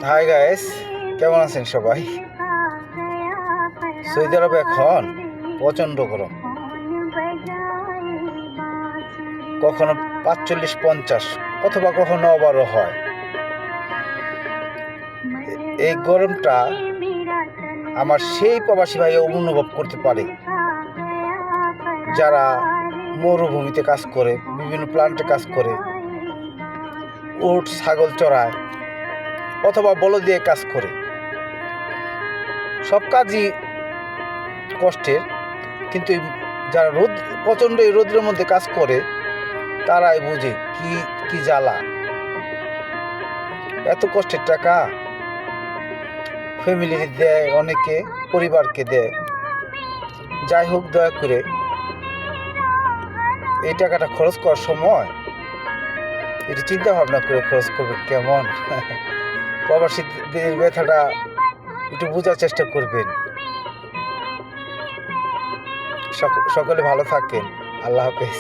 Hi guys, কেমন আছেন সবাই? সৌদি আরবে এখন প্রচণ্ড গরম, কখনো 45-50 অথবা কখনো আবারও হয়। এই গরমটা আমার সেই প্রবাসী ভাই অনুভব করতে পারে যারা মরুভূমিতে কাজ করে, বিভিন্ন প্লান্টে কাজ করে, উট ছাগল চড়ায় অথবা বলদ দিয়ে কাজ করে। সব কাজই কষ্টের, কিন্তু যারা প্রচণ্ড এই রোদের মধ্যে কাজ করে তারাই বুঝে কি জ্বালা। এত কষ্টের টাকা ফ্যামিলিকে দেয়, অনেকে পরিবারকে দেয়। যাই হোক, দয়া করে এই টাকাটা খরচ করার সময় এটা চিন্তা ভাবনা করে খরচ করবেন। কেমন প্রবাসীদের ব্যথাটা একটু বোঝার চেষ্টা করবেন। সকলে ভালো থাকেন। আল্লাহ হাফেজ।